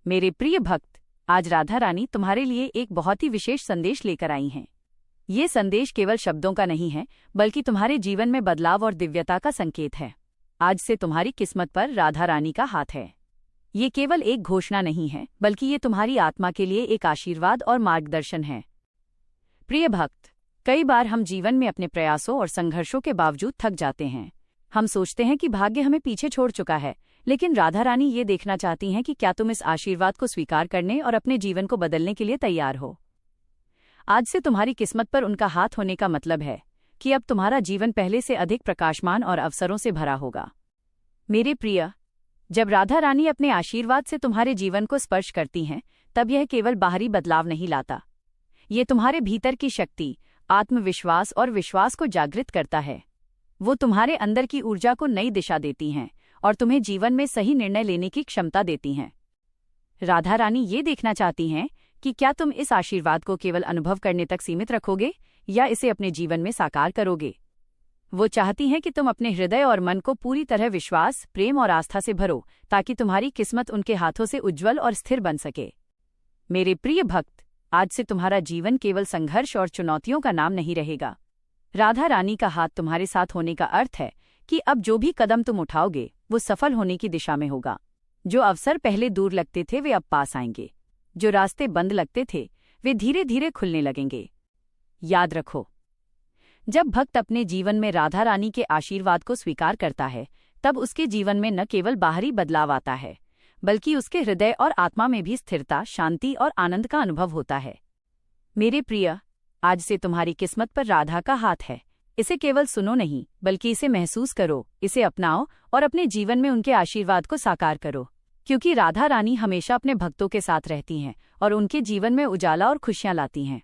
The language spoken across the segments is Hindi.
मेरे प्रिय भक्त, आज राधा रानी तुम्हारे लिए एक बहुत ही विशेष संदेश लेकर आई हैं। ये संदेश केवल शब्दों का नहीं है, बल्कि तुम्हारे जीवन में बदलाव और दिव्यता का संकेत है। आज से तुम्हारी किस्मत पर राधा रानी का हाथ है। ये केवल एक घोषणा नहीं है, बल्कि ये तुम्हारी आत्मा के लिए एक आशीर्वाद और मार्गदर्शन है। प्रिय भक्त, कई बार हम जीवन में अपने प्रयासों और संघर्षों के बावजूद थक जाते हैं। हम सोचते हैं कि भाग्य हमें पीछे छोड़ चुका है, लेकिन राधा रानी ये देखना चाहती हैं कि क्या तुम इस आशीर्वाद को स्वीकार करने और अपने जीवन को बदलने के लिए तैयार हो। आज से तुम्हारी किस्मत पर उनका हाथ होने का मतलब है कि अब तुम्हारा जीवन पहले से अधिक प्रकाशमान और अवसरों से भरा होगा। मेरे प्रिय, जब राधा रानी अपने आशीर्वाद से तुम्हारे जीवन को स्पर्श करती हैं, तब यह केवल बाहरी बदलाव नहीं लाता। ये तुम्हारे भीतर की शक्ति, आत्मविश्वास और विश्वास को जागृत करता है। वो तुम्हारे अंदर की ऊर्जा को नई दिशा देती हैं और तुम्हें जीवन में सही निर्णय लेने की क्षमता देती हैं। राधा रानी ये देखना चाहती हैं कि क्या तुम इस आशीर्वाद को केवल अनुभव करने तक सीमित रखोगे या इसे अपने जीवन में साकार करोगे। वो चाहती हैं कि तुम अपने हृदय और मन को पूरी तरह विश्वास, प्रेम और आस्था से भरो, ताकि तुम्हारी किस्मत उनके हाथों से उज्ज्वल और स्थिर बन सके। मेरे प्रिय भक्त, आज से तुम्हारा जीवन केवल संघर्ष और चुनौतियों का नाम नहीं रहेगा। राधा रानी का हाथ तुम्हारे साथ होने का अर्थ है कि अब जो भी कदम तुम उठाओगे वो सफल होने की दिशा में होगा। जो अवसर पहले दूर लगते थे वे अब पास आएंगे। जो रास्ते बंद लगते थे वे धीरे धीरे खुलने लगेंगे। याद रखो, जब भक्त अपने जीवन में राधा रानी के आशीर्वाद को स्वीकार करता है, तब उसके जीवन में न केवल बाहरी बदलाव आता है, बल्कि उसके हृदय और आत्मा में भी स्थिरता, शांति और आनंद का अनुभव होता है। मेरे प्रिय, आज से तुम्हारी किस्मत पर राधा का हाथ है। इसे केवल सुनो नहीं, बल्कि इसे महसूस करो, इसे अपनाओ और अपने जीवन में उनके आशीर्वाद को साकार करो। क्योंकि राधा रानी हमेशा अपने भक्तों के साथ रहती हैं और उनके जीवन में उजाला और खुशियां लाती हैं।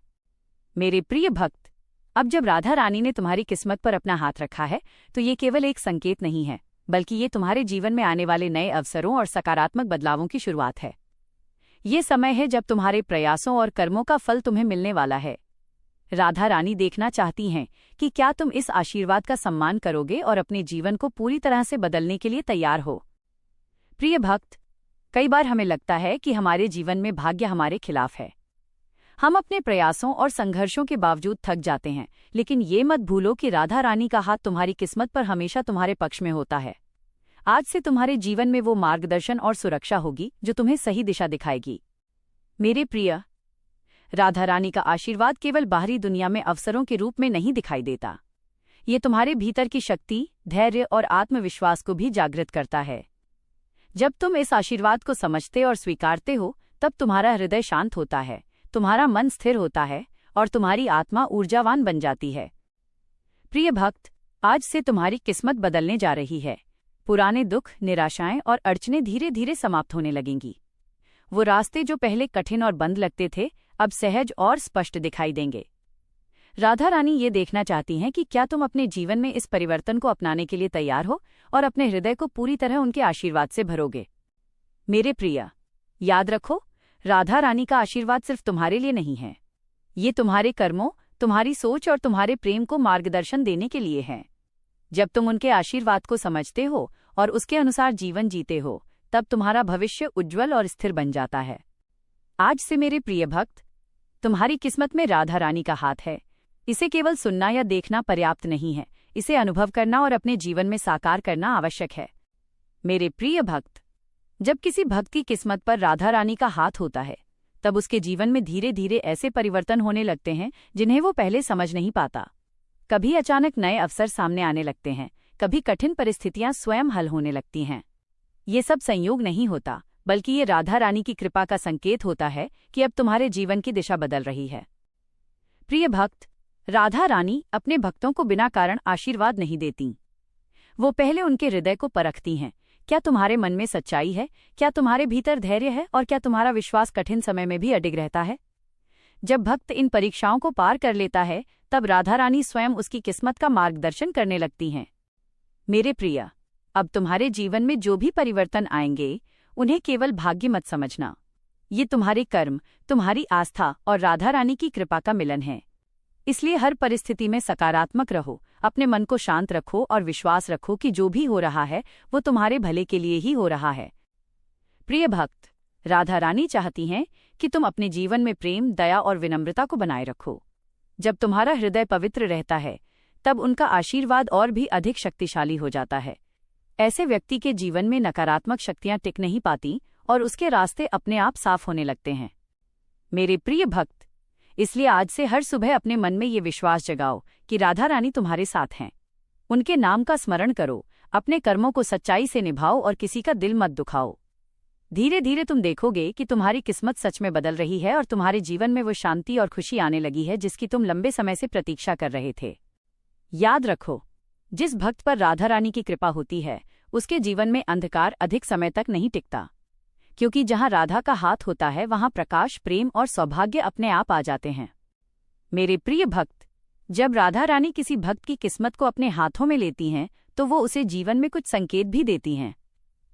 मेरे प्रिय भक्त, अब जब राधा रानी ने तुम्हारी किस्मत पर अपना हाथ रखा है, तो ये केवल एक संकेत नहीं है, बल्कि ये तुम्हारे जीवन में आने वाले नए अवसरों और सकारात्मक बदलावों की शुरुआत है। ये समय है जब तुम्हारे प्रयासों और कर्मों का फल तुम्हें मिलने वाला है। राधा रानी देखना चाहती हैं कि क्या तुम इस आशीर्वाद का सम्मान करोगे और अपने जीवन को पूरी तरह से बदलने के लिए तैयार हो। प्रिय भक्त, कई बार हमें लगता है कि हमारे जीवन में भाग्य हमारे खिलाफ है। हम अपने प्रयासों और संघर्षों के बावजूद थक जाते हैं, लेकिन ये मत भूलो कि राधा रानी का हाथ तुम्हारी किस्मत पर हमेशा तुम्हारे पक्ष में होता है। आज से तुम्हारे जीवन में वो मार्गदर्शन और सुरक्षा होगी जो तुम्हें सही दिशा दिखाएगी। मेरे प्रिय, राधा रानी का आशीर्वाद केवल बाहरी दुनिया में अवसरों के रूप में नहीं दिखाई देता। ये तुम्हारे भीतर की शक्ति, धैर्य और आत्मविश्वास को भी जागृत करता है। जब तुम इस आशीर्वाद को समझते और स्वीकारते हो, तब तुम्हारा हृदय शांत होता है, तुम्हारा मन स्थिर होता है और तुम्हारी आत्मा ऊर्जावान बन जाती है। प्रिय भक्त, आज से तुम्हारी किस्मत बदलने जा रही है। पुराने दुख, निराशाएं और अड़चनें धीरे धीरे समाप्त होने लगेंगी। वो रास्ते जो पहले कठिन और बंद लगते थे, अब सहज और स्पष्ट दिखाई देंगे। राधा रानी ये देखना चाहती हैं कि क्या तुम अपने जीवन में इस परिवर्तन को अपनाने के लिए तैयार हो और अपने हृदय को पूरी तरह उनके आशीर्वाद से भरोगे। मेरे प्रिय, याद रखो, राधा रानी का आशीर्वाद सिर्फ तुम्हारे लिए नहीं है। ये तुम्हारे कर्मों, तुम्हारी सोच और तुम्हारे प्रेम को मार्गदर्शन देने के लिए है। जब तुम उनके आशीर्वाद को समझते हो और उसके अनुसार जीवन जीते हो, तब तुम्हारा भविष्य उज्ज्वल और स्थिर बन जाता है। आज से मेरे प्रिय भक्त, तुम्हारी किस्मत में राधा रानी का हाथ है। इसे केवल सुनना या देखना पर्याप्त नहीं है, इसे अनुभव करना और अपने जीवन में साकार करना आवश्यक है। मेरे प्रिय भक्त, जब किसी भक्त की किस्मत पर राधा रानी का हाथ होता है, तब उसके जीवन में धीरे धीरे ऐसे परिवर्तन होने लगते हैं जिन्हें वो पहले समझ नहीं पाता। कभी अचानक नए अवसर सामने आने लगते हैं, कभी कठिन परिस्थितियां स्वयं हल होने लगती हैं। ये सब संयोग नहीं होता, बल्कि ये राधा रानी की कृपा का संकेत होता है कि अब तुम्हारे जीवन की दिशा बदल रही है। प्रिय भक्त, राधा रानी अपने भक्तों को बिना कारण आशीर्वाद नहीं देती। वो पहले उनके हृदय को परखती हैं। क्या तुम्हारे मन में सच्चाई है? क्या तुम्हारे भीतर धैर्य है? और क्या तुम्हारा विश्वास कठिन समय में भी अडिग रहता है? जब भक्त इन परीक्षाओं को पार कर लेता है, तब राधा रानी स्वयं उसकी किस्मत का मार्गदर्शन करने लगती हैं। मेरे प्रिय, अब तुम्हारे जीवन में जो भी परिवर्तन आएंगे, उन्हें केवल भाग्य मत समझना। ये तुम्हारे कर्म, तुम्हारी आस्था और राधा रानी की कृपा का मिलन है। इसलिए हर परिस्थिति में सकारात्मक रहो, अपने मन को शांत रखो और विश्वास रखो कि जो भी हो रहा है वो तुम्हारे भले के लिए ही हो रहा है। प्रिय भक्त, राधा रानी चाहती हैं कि तुम अपने जीवन में प्रेम, दया और विनम्रता को बनाए रखो। जब तुम्हारा हृदय पवित्र रहता है, तब उनका आशीर्वाद और भी अधिक शक्तिशाली हो जाता है। ऐसे व्यक्ति के जीवन में नकारात्मक शक्तियां टिक नहीं पाती और उसके रास्ते अपने आप साफ होने लगते हैं। मेरे प्रिय भक्त, इसलिए आज से हर सुबह अपने मन में ये विश्वास जगाओ कि राधा रानी तुम्हारे साथ हैं। उनके नाम का स्मरण करो, अपने कर्मों को सच्चाई से निभाओ और किसी का दिल मत दुखाओ। धीरे धीरे तुम देखोगे कि तुम्हारी किस्मत सच में बदल रही है और तुम्हारे जीवन में वो शांति और खुशी आने लगी है जिसकी तुम लंबे समय से प्रतीक्षा कर रहे थे। याद रखो, जिस भक्त पर राधा रानी की कृपा होती है, उसके जीवन में अंधकार अधिक समय तक नहीं टिकता, क्योंकि जहां राधा का हाथ होता है वहां प्रकाश, प्रेम और सौभाग्य अपने आप आ जाते हैं। मेरे प्रिय भक्त, जब राधा रानी किसी भक्त की किस्मत को अपने हाथों में लेती हैं, तो वो उसे जीवन में कुछ संकेत भी देती हैं।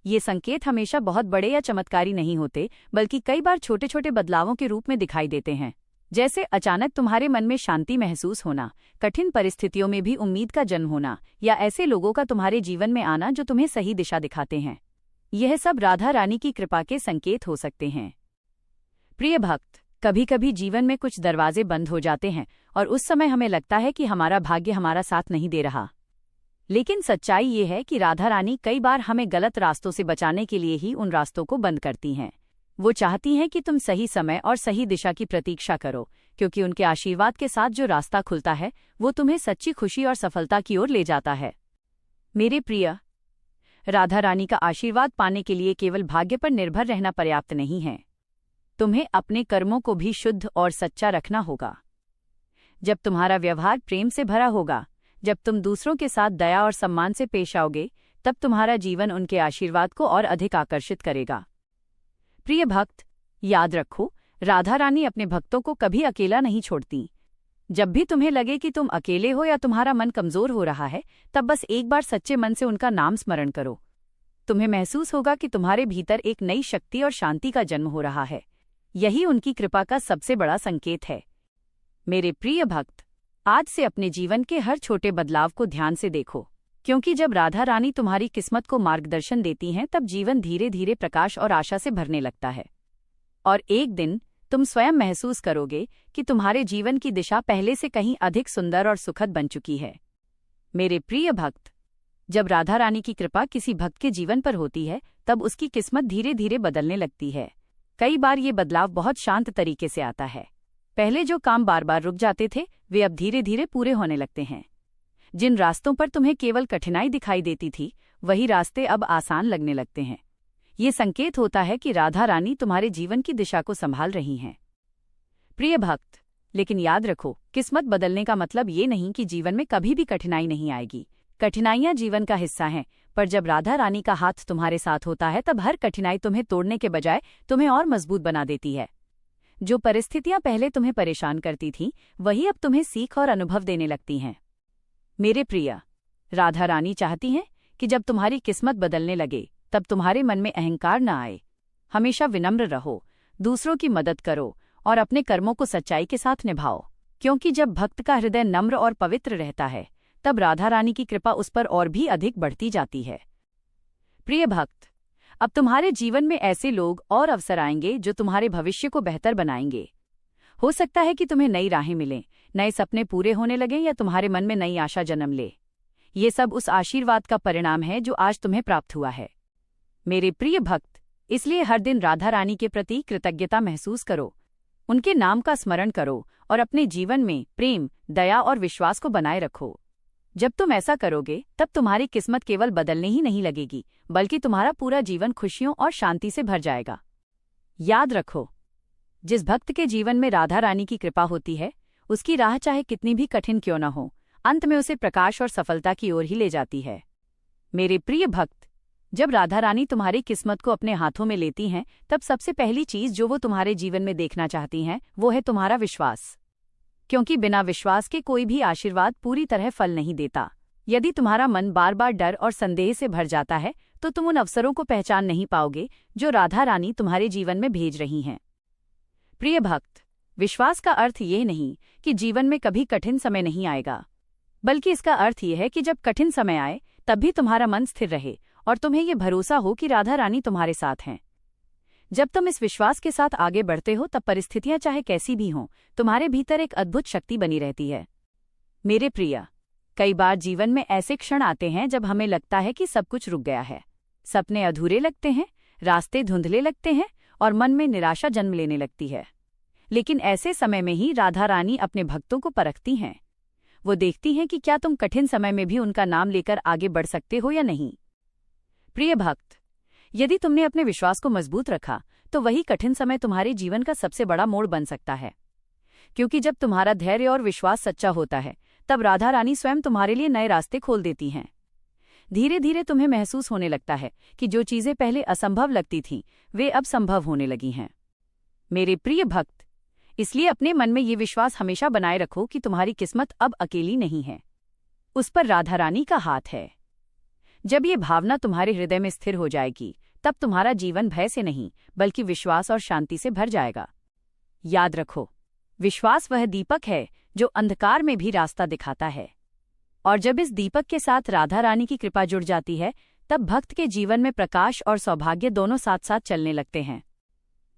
ये संकेत हमेशा बहुत बड़े या चमत्कारी नहीं होते, बल्कि कई बार छोटे छोटे बदलावों के रूप में दिखाई देते हैं। जैसे अचानक तुम्हारे मन में शांति महसूस होना, कठिन परिस्थितियों में भी उम्मीद का जन्म होना, या ऐसे लोगों का तुम्हारे जीवन में आना जो तुम्हें सही दिशा दिखाते हैं। यह सब राधा रानी की कृपा के संकेत हो सकते हैं। प्रिय भक्त, कभी कभी जीवन में कुछ दरवाजे बंद हो जाते हैं और उस समय हमें लगता है कि हमारा भाग्य हमारा साथ नहीं दे रहा। लेकिन सच्चाई ये है कि राधा रानी कई बार हमें गलत रास्तों से बचाने के लिए ही उन रास्तों को बंद करती हैं। वो चाहती हैं कि तुम सही समय और सही दिशा की प्रतीक्षा करो, क्योंकि उनके आशीर्वाद के साथ जो रास्ता खुलता है वो तुम्हें सच्ची खुशी और सफलता की ओर ले जाता है। मेरे प्रिय, राधा रानी का आशीर्वाद पाने के लिए केवल भाग्य पर निर्भर रहना पर्याप्त नहीं है। तुम्हें अपने कर्मों को भी शुद्ध और सच्चा रखना होगा। जब तुम्हारा व्यवहार प्रेम से भरा होगा, जब तुम दूसरों के साथ दया और सम्मान से पेश आओगे, तब तुम्हारा जीवन उनके आशीर्वाद को और अधिक आकर्षित करेगा। प्रिय भक्त, याद रखो, राधा रानी अपने भक्तों को कभी अकेला नहीं छोड़ती। जब भी तुम्हें लगे कि तुम अकेले हो या तुम्हारा मन कमजोर हो रहा है, तब बस एक बार सच्चे मन से उनका नाम स्मरण करो। तुम्हें महसूस होगा कि तुम्हारे भीतर एक नई शक्ति और शांति का जन्म हो रहा है। यही उनकी कृपा का सबसे बड़ा संकेत है। मेरे प्रिय भक्त, आज से अपने जीवन के हर छोटे बदलाव को ध्यान से देखो, क्योंकि जब राधा रानी तुम्हारी किस्मत को मार्गदर्शन देती हैं, तब जीवन धीरे धीरे प्रकाश और आशा से भरने लगता है। और एक दिन तुम स्वयं महसूस करोगे कि तुम्हारे जीवन की दिशा पहले से कहीं अधिक सुंदर और सुखद बन चुकी है। मेरे प्रिय भक्त, जब राधा रानी की कृपा किसी भक्त के जीवन पर होती है, तब उसकी किस्मत धीरे धीरे बदलने लगती है। कई बार ये बदलाव बहुत शांत तरीके से आता है। पहले जो काम बार बार रुक जाते थे, वे अब धीरे धीरे पूरे होने लगते हैं। जिन रास्तों पर तुम्हें केवल कठिनाई दिखाई देती थी, वही रास्ते अब आसान लगने लगते हैं। ये संकेत होता है कि राधा रानी तुम्हारे जीवन की दिशा को संभाल रही हैं। प्रिय भक्त, लेकिन याद रखो, किस्मत बदलने का मतलब ये नहीं कि जीवन में कभी भी कठिनाई नहीं आएगी। कठिनाइयां जीवन का हिस्सा हैं, पर जब राधा रानी का हाथ तुम्हारे साथ होता है, तब हर कठिनाई तुम्हें तोड़ने के बजाय तुम्हें और मजबूत बना देती है। जो परिस्थितियां पहले तुम्हें परेशान करती थीं, वही अब तुम्हें सीख और अनुभव देने लगती हैं। मेरे प्रिय, राधा रानी चाहती हैं कि जब तुम्हारी किस्मत बदलने लगे, तब तुम्हारे मन में अहंकार न आए। हमेशा विनम्र रहो, दूसरों की मदद करो और अपने कर्मों को सच्चाई के साथ निभाओ, क्योंकि जब भक्त का हृदय नम्र और पवित्र रहता है, तब राधा रानी की कृपा उस पर और भी अधिक बढ़ती जाती है। प्रिय भक्त, अब तुम्हारे जीवन में ऐसे लोग और अवसर आएंगे जो तुम्हारे भविष्य को बेहतर बनाएंगे। हो सकता है कि तुम्हें नई राहें मिलें, नए सपने पूरे होने लगें या तुम्हारे मन में नई आशा जन्म ले। ये सब उस आशीर्वाद का परिणाम है जो आज तुम्हें प्राप्त हुआ है। मेरे प्रिय भक्त, इसलिए हर दिन राधा रानी के प्रति कृतज्ञता महसूस करो, उनके नाम का स्मरण करो और अपने जीवन में प्रेम, दया और विश्वास को बनाए रखो। जब तुम ऐसा करोगे, तब तुम्हारी किस्मत केवल बदलने ही नहीं लगेगी, बल्कि तुम्हारा पूरा जीवन खुशियों और शांति से भर जाएगा। याद रखो, जिस भक्त के जीवन में राधा रानी की कृपा होती है, उसकी राह चाहे कितनी भी कठिन क्यों न हो, अंत में उसे प्रकाश और सफलता की ओर ही ले जाती है। मेरे प्रिय भक्त, जब राधा रानी तुम्हारी किस्मत को अपने हाथों में लेती हैं, तब सबसे पहली चीज जो वो तुम्हारे जीवन में देखना चाहती हैं, वो है तुम्हारा विश्वास। क्योंकि बिना विश्वास के कोई भी आशीर्वाद पूरी तरह फल नहीं देता। यदि तुम्हारा मन बार बार डर और संदेह से भर जाता है, तो तुम उन अवसरों को पहचान नहीं पाओगे जो राधा रानी तुम्हारे जीवन में भेज रही हैं। प्रिय भक्त, विश्वास का अर्थ ये नहीं कि जीवन में कभी कठिन समय नहीं आएगा, बल्कि इसका अर्थ ये है कि जब कठिन समय आए, तब भी तुम्हारा मन स्थिर रहे और तुम्हें ये भरोसा हो कि राधा रानी तुम्हारे साथ हैं। जब तुम इस विश्वास के साथ आगे बढ़ते हो तब परिस्थितियां चाहे कैसी भी हों, तुम्हारे भीतर एक अद्भुत शक्ति बनी रहती है। मेरे प्रिय, कई बार जीवन में ऐसे क्षण आते हैं जब हमें लगता है कि सब कुछ रुक गया है। सपने अधूरे लगते हैं, रास्ते धुंधले लगते हैं और मन में निराशा जन्म लेने लगती है। लेकिन ऐसे समय में ही राधा रानी अपने भक्तों को परखती हैं। वो देखती हैं कि क्या तुम कठिन समय में भी उनका नाम लेकर आगे बढ़ सकते हो या नहीं। प्रिय भक्त, यदि तुमने अपने विश्वास को मजबूत रखा तो वही कठिन समय तुम्हारे जीवन का सबसे बड़ा मोड़ बन सकता है। क्योंकि जब तुम्हारा धैर्य और विश्वास सच्चा होता है तब राधा रानी स्वयं तुम्हारे लिए नए रास्ते खोल देती हैं। धीरे धीरे तुम्हें महसूस होने लगता है कि जो चीजें पहले असंभव लगती थीं वे अब संभव होने लगी हैं। मेरे प्रिय भक्त, इसलिए अपने मन में ये विश्वास हमेशा बनाए रखो कि तुम्हारी किस्मत अब अकेली नहीं है, उस पर राधा रानी का हाथ है। जब ये भावना तुम्हारे हृदय में स्थिर हो जाएगी तब तुम्हारा जीवन भय से नहीं बल्कि विश्वास और शांति से भर जाएगा। याद रखो, विश्वास वह दीपक है जो अंधकार में भी रास्ता दिखाता है, और जब इस दीपक के साथ राधा रानी की कृपा जुड़ जाती है तब भक्त के जीवन में प्रकाश और सौभाग्य दोनों साथ साथ चलने लगते हैं।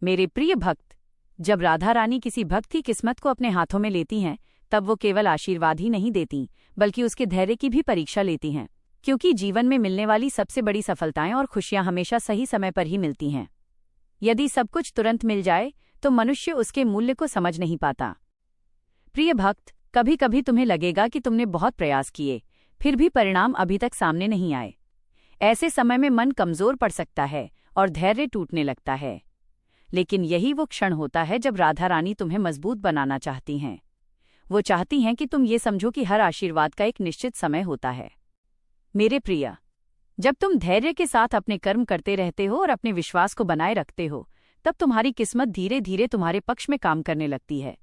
मेरे प्रिय भक्त, जब राधा रानी किसी भक्त की किस्मत को अपने हाथों में लेती हैं तब वो केवल आशीर्वाद ही नहीं देती बल्कि उसके धैर्य की भी परीक्षा लेती हैं। क्योंकि जीवन में मिलने वाली सबसे बड़ी सफलताएं और खुशियां हमेशा सही समय पर ही मिलती हैं। यदि सब कुछ तुरंत मिल जाए तो मनुष्य उसके मूल्य को समझ नहीं पाता। प्रिय भक्त, कभी कभी तुम्हें लगेगा कि तुमने बहुत प्रयास किए फिर भी परिणाम अभी तक सामने नहीं आए। ऐसे समय में मन कमजोर पड़ सकता है और धैर्य टूटने लगता है। लेकिन यही वो क्षण होता है जब राधा रानी तुम्हें मजबूत बनाना चाहती हैं। वो चाहती हैं कि तुम ये समझो कि हर आशीर्वाद का एक निश्चित समय होता है। मेरे प्रिय, जब तुम धैर्य के साथ अपने कर्म करते रहते हो और अपने विश्वास को बनाए रखते हो तब तुम्हारी किस्मत धीरे धीरे तुम्हारे पक्ष में काम करने लगती है।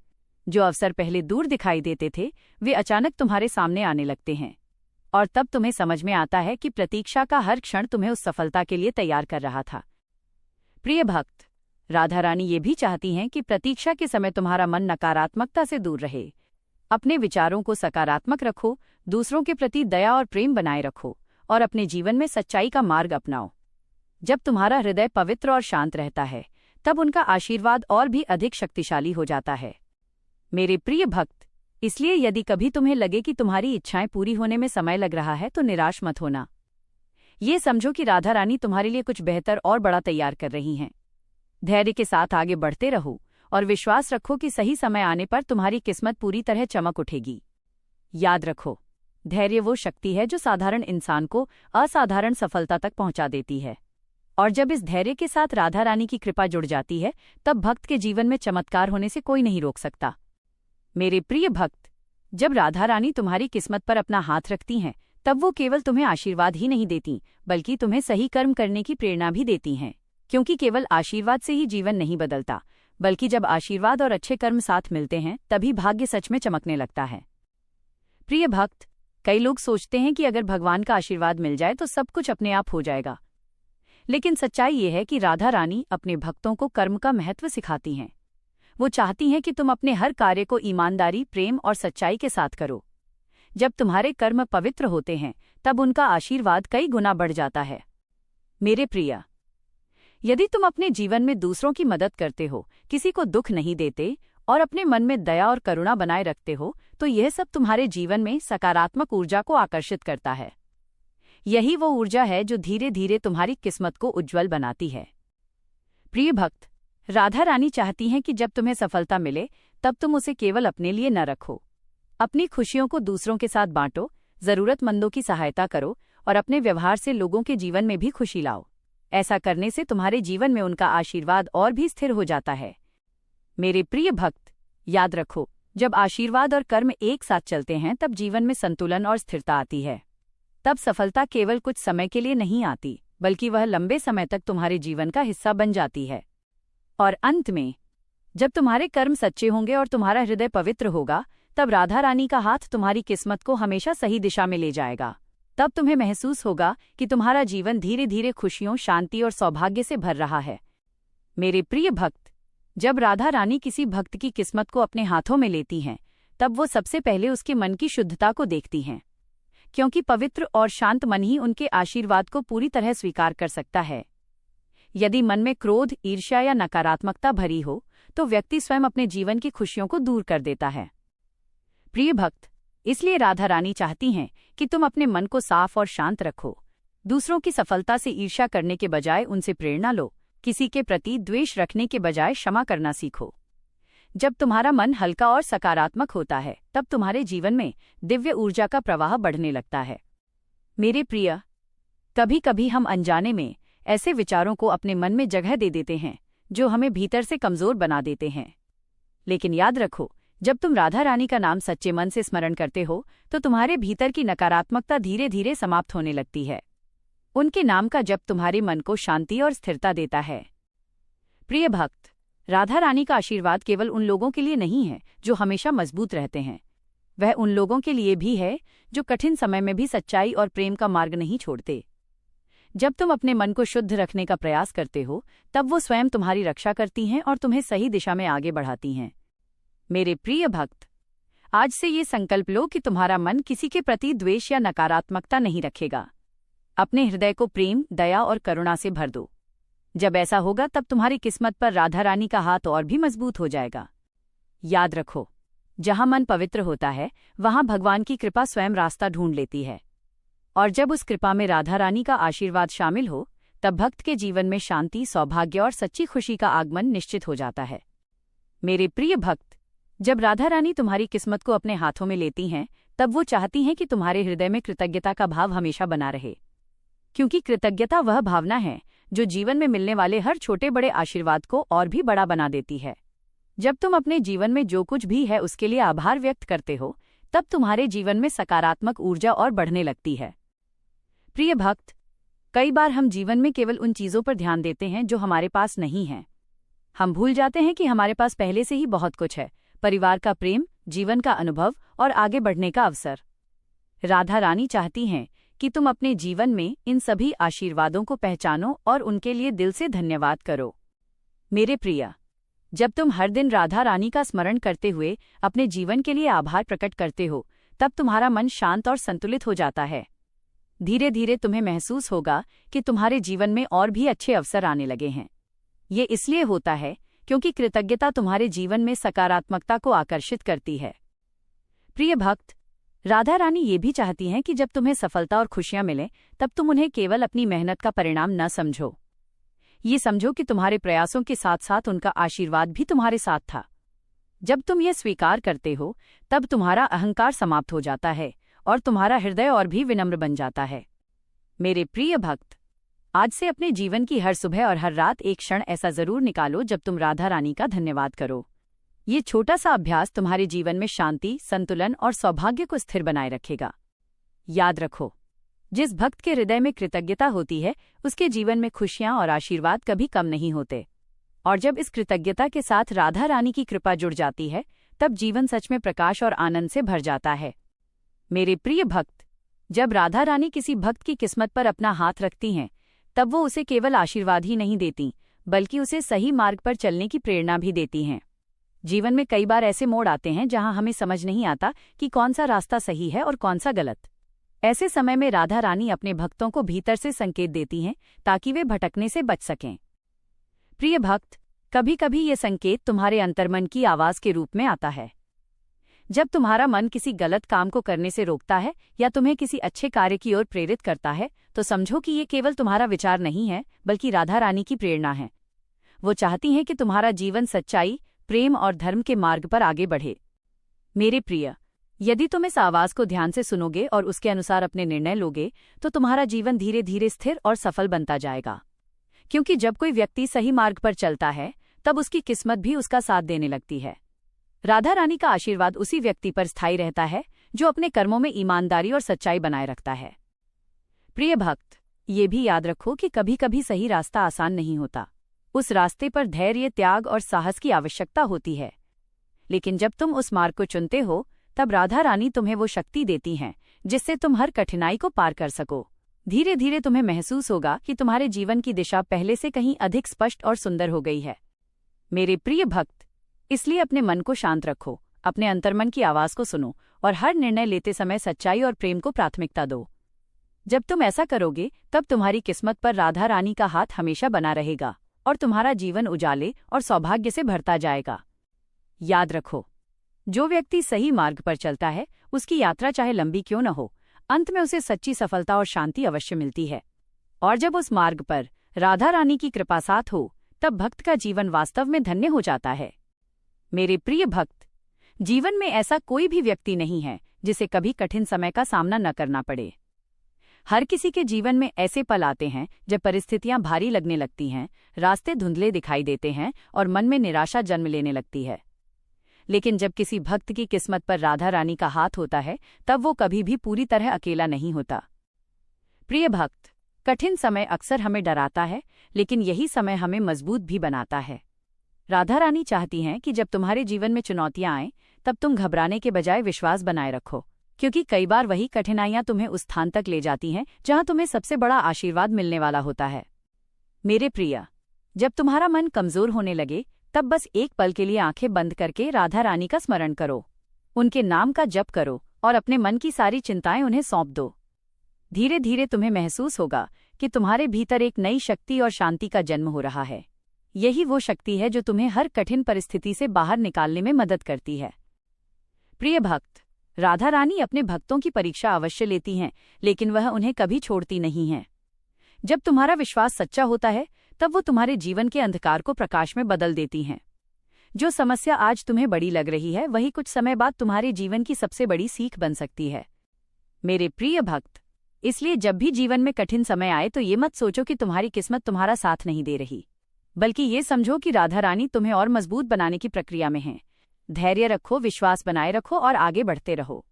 जो अवसर पहले दूर दिखाई देते थे वे अचानक तुम्हारे सामने आने लगते हैं, और तब तुम्हें समझ में आता है कि प्रतीक्षा का हर क्षण तुम्हें उस सफलता के लिए तैयार कर रहा था। प्रिय भक्त, राधा रानी ये भी चाहती हैं कि प्रतीक्षा के समय तुम्हारा मन नकारात्मकता से दूर रहे। अपने विचारों को सकारात्मक रखो, दूसरों के प्रति दया और प्रेम बनाए रखो और अपने जीवन में सच्चाई का मार्ग अपनाओ। जब तुम्हारा हृदय पवित्र और शांत रहता है तब उनका आशीर्वाद और भी अधिक शक्तिशाली हो जाता है। मेरे प्रिय भक्त, इसलिए यदि कभी तुम्हें लगे कि तुम्हारी इच्छाएं पूरी होने में समय लग रहा है तो निराश मत होना। ये समझो कि राधा रानी तुम्हारे लिए कुछ बेहतर और बड़ा तैयार कर रही हैं। धैर्य के साथ आगे बढ़ते रहो और विश्वास रखो कि सही समय आने पर तुम्हारी किस्मत पूरी तरह चमक उठेगी। याद रखो, धैर्य वो शक्ति है जो साधारण इंसान को असाधारण सफलता तक पहुंचा देती है, और जब इस धैर्य के साथ राधा रानी की कृपा जुड़ जाती है तब भक्त के जीवन में चमत्कार होने से कोई नहीं रोक सकता। मेरे प्रिय भक्त, जब राधा रानी तुम्हारी किस्मत पर अपना हाथ रखती हैं तब वो केवल तुम्हें आशीर्वाद ही नहीं देती बल्कि तुम्हें सही कर्म करने की प्रेरणा भी देती हैं। क्योंकि केवल आशीर्वाद से ही जीवन नहीं बदलता, बल्कि जब आशीर्वाद और अच्छे कर्म साथ मिलते हैं तभी भाग्य सच में चमकने लगता है। प्रिय भक्त, कई लोग सोचते हैं कि अगर भगवान का आशीर्वाद मिल जाए तो सब कुछ अपने आप हो जाएगा। लेकिन सच्चाई ये है कि राधा रानी अपने भक्तों को कर्म का महत्व सिखाती हैं। वो चाहती हैं कि तुम अपने हर कार्य को ईमानदारी, प्रेम और सच्चाई के साथ करो। जब तुम्हारे कर्म पवित्र होते हैं तब उनका आशीर्वाद कई गुना बढ़ जाता है। मेरे प्रिय, यदि तुम अपने जीवन में दूसरों की मदद करते हो, किसी को दुख नहीं देते और अपने मन में दया और करुणा बनाए रखते हो तो यह सब तुम्हारे जीवन में सकारात्मक ऊर्जा को आकर्षित करता है। यही वो ऊर्जा है जो धीरे धीरे तुम्हारी किस्मत को उज्ज्वल बनाती है। प्रिय भक्त, राधा रानी चाहती हैं कि जब तुम्हें सफलता मिले तब तुम उसे केवल अपने लिए न रखो। अपनी खुशियों को दूसरों के साथ बांटो, जरूरतमंदों की सहायता करो और अपने व्यवहार से लोगों के जीवन में भी खुशी लाओ। ऐसा करने से तुम्हारे जीवन में उनका आशीर्वाद और भी स्थिर हो जाता है। मेरे प्रिय भक्त, याद रखो, जब आशीर्वाद और कर्म एक साथ चलते हैं तब जीवन में संतुलन और स्थिरता आती है। तब सफलता केवल कुछ समय के लिए नहीं आती बल्कि वह लंबे समय तक तुम्हारे जीवन का हिस्सा बन जाती है। और अंत में, जब तुम्हारे कर्म सच्चे होंगे और तुम्हारा हृदय पवित्र होगा तब राधा रानी का हाथ तुम्हारी किस्मत को हमेशा सही दिशा में ले जाएगा। तब तुम्हें महसूस होगा कि तुम्हारा जीवन धीरे धीरे खुशियों, शांति और सौभाग्य से भर रहा है। मेरे प्रिय भक्त, जब राधा रानी किसी भक्त की किस्मत को अपने हाथों में लेती हैं तब वो सबसे पहले उसके मन की शुद्धता को देखती हैं, क्योंकि पवित्र और शांत मन ही उनके आशीर्वाद को पूरी तरह स्वीकार कर सकता है। यदि मन में क्रोध, ईर्ष्या या नकारात्मकता भरी हो तो व्यक्ति स्वयं अपने जीवन की खुशियों को दूर कर देता है। प्रिय भक्त, इसलिए राधा रानी चाहती हैं कि तुम अपने मन को साफ और शांत रखो। दूसरों की सफलता से ईर्ष्या करने के बजाय उनसे प्रेरणा लो। किसी के प्रति द्वेष रखने के बजाय क्षमा करना सीखो। जब तुम्हारा मन हल्का और सकारात्मक होता है तब तुम्हारे जीवन में दिव्य ऊर्जा का प्रवाह बढ़ने लगता है। मेरे प्रिय, कभी कभी हम अनजाने में ऐसे विचारों को अपने मन में जगह दे देते हैं जो हमें भीतर से कमजोर बना देते हैं। लेकिन याद रखो, जब तुम राधा रानी का नाम सच्चे मन से स्मरण करते हो तो तुम्हारे भीतर की नकारात्मकता धीरे धीरे समाप्त होने लगती है। उनके नाम का जप तुम्हारे मन को शांति और स्थिरता देता है। प्रिय भक्त, राधा रानी का आशीर्वाद केवल उन लोगों के लिए नहीं है जो हमेशा मजबूत रहते हैं। वह उन लोगों के लिए भी है जो कठिन समय में भी सच्चाई और प्रेम का मार्ग नहीं छोड़ते। जब तुम अपने मन को शुद्ध रखने का प्रयास करते हो तब वो स्वयं तुम्हारी रक्षा करती हैं और तुम्हें सही दिशा में आगे बढ़ाती हैं। मेरे प्रिय भक्त, आज से ये संकल्प लो कि तुम्हारा मन किसी के प्रति द्वेष या नकारात्मकता नहीं रखेगा। अपने हृदय को प्रेम, दया और करुणा से भर दो। जब ऐसा होगा तब तुम्हारी किस्मत पर राधा रानी का हाथ और भी मजबूत हो जाएगा। याद रखो, जहां मन पवित्र होता है वहां भगवान की कृपा स्वयं रास्ता ढूंढ लेती है। और जब उस कृपा में राधा रानी का आशीर्वाद शामिल हो तब भक्त के जीवन में शांति, सौभाग्य और सच्ची खुशी का आगमन निश्चित हो जाता है। मेरे प्रिय भक्त, जब राधा रानी तुम्हारी किस्मत को अपने हाथों में लेती हैं तब वो चाहती हैं कि तुम्हारे हृदय में कृतज्ञता का भाव हमेशा बना रहे, क्योंकि कृतज्ञता वह भावना है जो जीवन में मिलने वाले हर छोटे बड़े आशीर्वाद को और भी बड़ा बना देती है। जब तुम अपने जीवन में जो कुछ भी है उसके लिए आभार व्यक्त करते हो तब तुम्हारे जीवन में सकारात्मक ऊर्जा और बढ़ने लगती है। प्रिय भक्त, कई बार हम जीवन में केवल उन चीजों पर ध्यान देते हैं जो हमारे पास नहीं हैं। हम भूल जाते हैं कि हमारे पास पहले से ही बहुत कुछ है: परिवार का प्रेम, जीवन का अनुभव और आगे बढ़ने का अवसर। राधा रानी चाहती हैं कि तुम अपने जीवन में इन सभी आशीर्वादों को पहचानो और उनके लिए दिल से धन्यवाद करो। मेरे प्रिय, जब तुम हर दिन राधा रानी का स्मरण करते हुए अपने जीवन के लिए आभार प्रकट करते हो तब तुम्हारा मन शांत और संतुलित हो जाता है। धीरे धीरे तुम्हें महसूस होगा कि तुम्हारे जीवन में और भी अच्छे अवसर आने लगे हैं। ये इसलिए होता है क्योंकि कृतज्ञता तुम्हारे जीवन में सकारात्मकता को आकर्षित करती है। प्रिय भक्त, राधा रानी ये भी चाहती हैं कि जब तुम्हें सफलता और खुशियां मिलें तब तुम उन्हें केवल अपनी मेहनत का परिणाम न समझो। ये समझो कि तुम्हारे प्रयासों के साथ साथ उनका आशीर्वाद भी तुम्हारे साथ था। जब तुम ये स्वीकार करते हो तब तुम्हारा अहंकार समाप्त हो जाता है और तुम्हारा हृदय और भी विनम्र बन जाता है। मेरे प्रिय भक्त, आज से अपने जीवन की हर सुबह और हर रात एक क्षण ऐसा जरूर निकालो जब तुम राधा रानी का धन्यवाद करो। ये छोटा सा अभ्यास तुम्हारे जीवन में शांति, संतुलन और सौभाग्य को स्थिर बनाए रखेगा। याद रखो, जिस भक्त के हृदय में कृतज्ञता होती है उसके जीवन में खुशियां और आशीर्वाद कभी कम नहीं होते। और जब इस कृतज्ञता के साथ राधा रानी की कृपा जुड़ जाती है तब जीवन सच में प्रकाश और आनंद से भर जाता है। मेरे प्रिय भक्त, जब राधा रानी किसी भक्त की किस्मत पर अपना हाथ रखती हैं तब वो उसे केवल आशीर्वाद ही नहीं देती बल्कि उसे सही मार्ग पर चलने की प्रेरणा भी देती हैं। जीवन में कई बार ऐसे मोड़ आते हैं जहां हमें समझ नहीं आता कि कौन सा रास्ता सही है और कौन सा गलत। ऐसे समय में राधा रानी अपने भक्तों को भीतर से संकेत देती हैं ताकि वे भटकने से बच सकें। प्रिय भक्त, कभी कभी ये संकेत तुम्हारे अंतर्मन की आवाज के रूप में आता है। जब तुम्हारा मन किसी गलत काम को करने से रोकता है या तुम्हें किसी अच्छे कार्य की ओर प्रेरित करता है तो समझो कि ये केवल तुम्हारा विचार नहीं है बल्कि राधा रानी की प्रेरणा है। वो चाहती हैं कि तुम्हारा जीवन सच्चाई, प्रेम और धर्म के मार्ग पर आगे बढ़े। मेरे प्रिय, यदि तुम इस आवाज को ध्यान से सुनोगे और उसके अनुसार अपने निर्णय लोगे तो तुम्हारा जीवन धीरे धीरे स्थिर और सफल बनता जाएगा। क्योंकि जब कोई व्यक्ति सही मार्ग पर चलता है तब उसकी किस्मत भी उसका साथ देने लगती है। राधा रानी का आशीर्वाद उसी व्यक्ति पर स्थायी रहता है जो अपने कर्मों में ईमानदारी और सच्चाई बनाए रखता है। प्रिय भक्त, ये भी याद रखो कि कभी कभी सही रास्ता आसान नहीं होता। उस रास्ते पर धैर्य, त्याग और साहस की आवश्यकता होती है। लेकिन जब तुम उस मार्ग को चुनते हो तब राधा रानी तुम्हें वो शक्ति देती हैं जिससे तुम हर कठिनाई को पार कर सको। धीरे धीरे तुम्हें महसूस होगा कि तुम्हारे जीवन की दिशा पहले से कहीं अधिक स्पष्ट और सुंदर हो गई है। मेरे प्रिय भक्त, इसलिए अपने मन को शांत रखो, अपने अंतर्मन की आवाज को सुनो और हर निर्णय लेते समय सच्चाई और प्रेम को प्राथमिकता दो। जब तुम ऐसा करोगे तब तुम्हारी किस्मत पर राधा रानी का हाथ हमेशा बना रहेगा और तुम्हारा जीवन उजाले और सौभाग्य से भरता जाएगा। याद रखो, जो व्यक्ति सही मार्ग पर चलता है उसकी यात्रा चाहे लंबी क्यों न हो, अंत में उसे सच्ची सफलता और शांति अवश्य मिलती है। और जब उस मार्ग पर राधा रानी की कृपा साथ हो तब भक्त का जीवन वास्तव में धन्य हो जाता है। मेरे प्रिय भक्त, जीवन में ऐसा कोई भी व्यक्ति नहीं है जिसे कभी कठिन समय का सामना न करना पड़े। हर किसी के जीवन में ऐसे पल आते हैं जब परिस्थितियां भारी लगने लगती हैं, रास्ते धुंधले दिखाई देते हैं और मन में निराशा जन्म लेने लगती है। लेकिन जब किसी भक्त की किस्मत पर राधा रानी का हाथ होता है तब वो कभी भी पूरी तरह अकेला नहीं होता। प्रिय भक्त, कठिन समय अक्सर हमें डराता है, लेकिन यही समय हमें मजबूत भी बनाता है। राधा रानी चाहती हैं कि जब तुम्हारे जीवन में चुनौतियां आएं तब तुम घबराने के बजाय विश्वास बनाए रखो, क्योंकि कई बार वही कठिनाइयां तुम्हें उस स्थान तक ले जाती हैं जहां तुम्हें सबसे बड़ा आशीर्वाद मिलने वाला होता है। मेरे प्रिय, जब तुम्हारा मन कमजोर होने लगे तब बस एक पल के लिए आंखें बंद करके राधा रानी का स्मरण करो, उनके नाम का जप करो और अपने मन की सारी चिंताएं उन्हें सौंप दो। धीरे धीरे तुम्हें महसूस होगा कि तुम्हारे भीतर एक नई शक्ति और शांति का जन्म हो रहा है। यही वो शक्ति है जो तुम्हें हर कठिन परिस्थिति से बाहर निकालने में मदद करती है। प्रिय भक्त, राधा रानी अपने भक्तों की परीक्षा अवश्य लेती हैं, लेकिन वह उन्हें कभी छोड़ती नहीं हैं। जब तुम्हारा विश्वास सच्चा होता है तब वो तुम्हारे जीवन के अंधकार को प्रकाश में बदल देती हैं। जो समस्या आज तुम्हें बड़ी लग रही है वही कुछ समय बाद तुम्हारे जीवन की सबसे बड़ी सीख बन सकती है। मेरे प्रिय भक्त, इसलिए जब भी जीवन में कठिन समय आए तो ये मत सोचो कि तुम्हारी किस्मत तुम्हारा साथ नहीं दे रही, बल्कि ये समझो कि राधा रानी तुम्हें और मजबूत बनाने की प्रक्रिया में है। धैर्य रखो, विश्वास बनाए रखो और आगे बढ़ते रहो।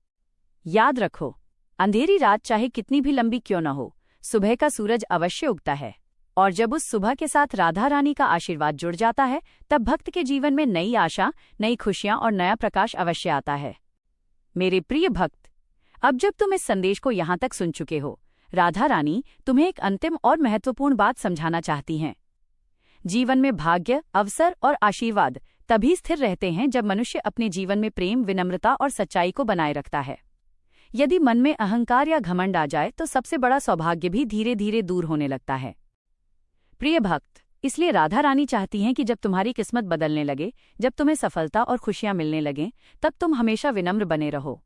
याद रखो, अंधेरी रात चाहे कितनी भी लंबी क्यों न हो, सुबह का सूरज अवश्य उगता है, और जब उस सुबह के साथ राधा रानी का आशीर्वाद जुड़ जाता है तब भक्त के जीवन में नई आशा, नई खुशियां और नया प्रकाश अवश्य आता है। मेरे प्रिय भक्त, अब जब तुम इस संदेश को यहां तक सुन चुके हो, राधा रानी तुम्हें एक अंतिम और महत्वपूर्ण बात समझाना चाहती हैं। जीवन में भाग्य, अवसर और आशीर्वाद तभी स्थिर रहते हैं जब मनुष्य अपने जीवन में प्रेम, विनम्रता और सच्चाई को बनाए रखता है। यदि मन में अहंकार या घमंड आ जाए तो सबसे बड़ा सौभाग्य भी धीरे धीरे दूर होने लगता है। प्रिय भक्त, इसलिए राधा रानी चाहती हैं कि जब तुम्हारी किस्मत बदलने लगे, जब तुम्हें सफलता और खुशियां मिलने लगें, तब तुम हमेशा विनम्र बने रहो।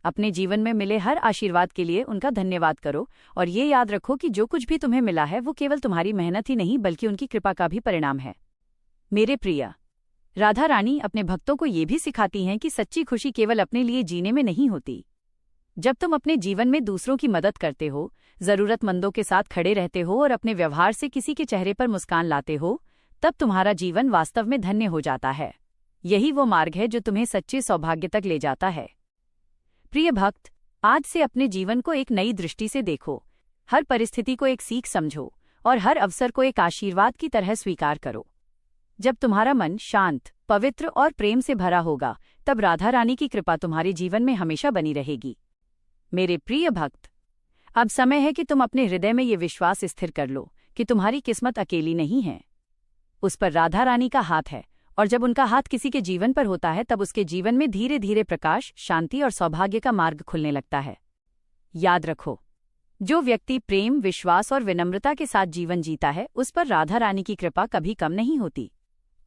अपने जीवन में मिले हर आशीर्वाद के लिए उनका धन्यवाद करो और ये याद रखो कि जो कुछ भी तुम्हें मिला है वो केवल तुम्हारी मेहनत ही नहीं बल्कि उनकी कृपा का भी परिणाम है। मेरे प्रिय, राधा रानी अपने भक्तों को ये भी सिखाती हैं कि सच्ची खुशी केवल अपने लिए जीने में नहीं होती। जब तुम अपने जीवन में दूसरों की मदद करते हो, जरूरतमंदों के साथ खड़े रहते हो और अपने व्यवहार से किसी के चेहरे पर मुस्कान लाते हो, तब तुम्हारा जीवन वास्तव में धन्य हो जाता है। यही वो मार्ग है जो तुम्हें सच्चे सौभाग्य तक ले जाता है। प्रिय भक्त, आज से अपने जीवन को एक नई दृष्टि से देखो, हर परिस्थिति को एक सीख समझो और हर अवसर को एक आशीर्वाद की तरह स्वीकार करो। जब तुम्हारा मन शांत, पवित्र और प्रेम से भरा होगा तब राधा रानी की कृपा तुम्हारे जीवन में हमेशा बनी रहेगी। मेरे प्रिय भक्त, अब समय है कि तुम अपने हृदय में ये विश्वास स्थिर कर लो कि तुम्हारी किस्मत अकेली नहीं है, उस पर राधा रानी का हाथ है, और जब उनका हाथ किसी के जीवन पर होता है तब उसके जीवन में धीरे धीरे प्रकाश, शांति और सौभाग्य का मार्ग खुलने लगता है। याद रखो, जो व्यक्ति प्रेम, विश्वास और विनम्रता के साथ जीवन जीता है उस पर राधा रानी की कृपा कभी कम नहीं होती,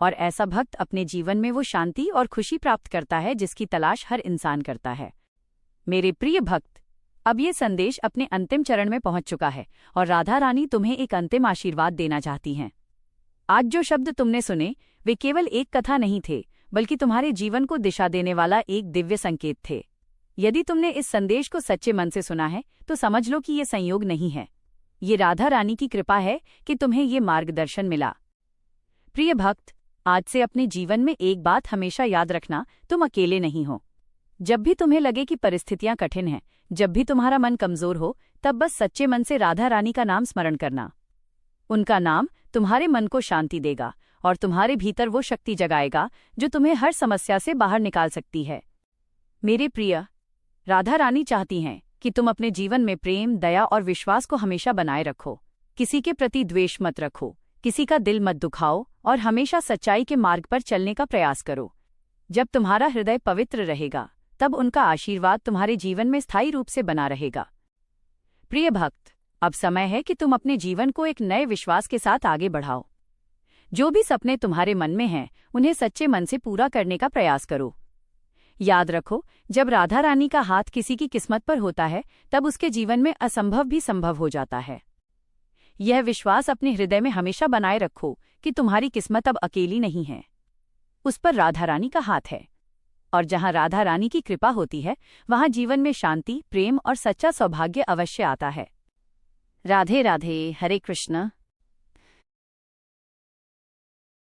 और ऐसा भक्त अपने जीवन में वो शांति और खुशी प्राप्त करता है जिसकी तलाश हर इंसान करता है। मेरे प्रिय भक्त, अब ये संदेश अपने अंतिम चरण में पहुंच चुका है और राधा रानी तुम्हें एक अंतिम आशीर्वाद देना चाहती हैं। आज जो शब्द तुमने सुने वे केवल एक कथा नहीं थे, बल्कि तुम्हारे जीवन को दिशा देने वाला एक दिव्य संकेत थे। यदि तुमने इस संदेश को सच्चे मन से सुना है तो समझ लो कि ये संयोग नहीं है, ये राधा रानी की कृपा है कि तुम्हें ये मार्गदर्शन मिला। प्रिय भक्त, आज से अपने जीवन में एक बात हमेशा याद रखना, तुम अकेले नहीं हो। जब भी तुम्हें लगे कि परिस्थितियां कठिन हैं, जब भी तुम्हारा मन कमजोर हो, तब बस सच्चे मन से राधा रानी का नाम स्मरण करना। उनका नाम तुम्हारे मन को शांति देगा और तुम्हारे भीतर वो शक्ति जगाएगा जो तुम्हें हर समस्या से बाहर निकाल सकती है। मेरे प्रिय, राधा रानी चाहती हैं कि तुम अपने जीवन में प्रेम, दया और विश्वास को हमेशा बनाए रखो। किसी के प्रति द्वेष मत रखो, किसी का दिल मत दुखाओ और हमेशा सच्चाई के मार्ग पर चलने का प्रयास करो। जब तुम्हारा हृदय पवित्र रहेगा तब उनका आशीर्वाद तुम्हारे जीवन में स्थायी रूप से बना रहेगा। प्रिय भक्त, अब समय है कि तुम अपने जीवन को एक नए विश्वास के साथ आगे बढ़ाओ। जो भी सपने तुम्हारे मन में हैं, उन्हें सच्चे मन से पूरा करने का प्रयास करो। याद रखो, जब राधा रानी का हाथ किसी की किस्मत पर होता है, तब उसके जीवन में असंभव भी संभव हो जाता है। यह विश्वास अपने हृदय में हमेशा बनाए रखो कि तुम्हारी किस्मत अब अकेली नहीं है। उस पर राधा रानी का हाथ है, और जहां राधा रानी की कृपा होती है, वहां जीवन में शांति, प्रेम और सच्चा सौभाग्य अवश्य आता है। राधे राधे। हरे कृष्ण।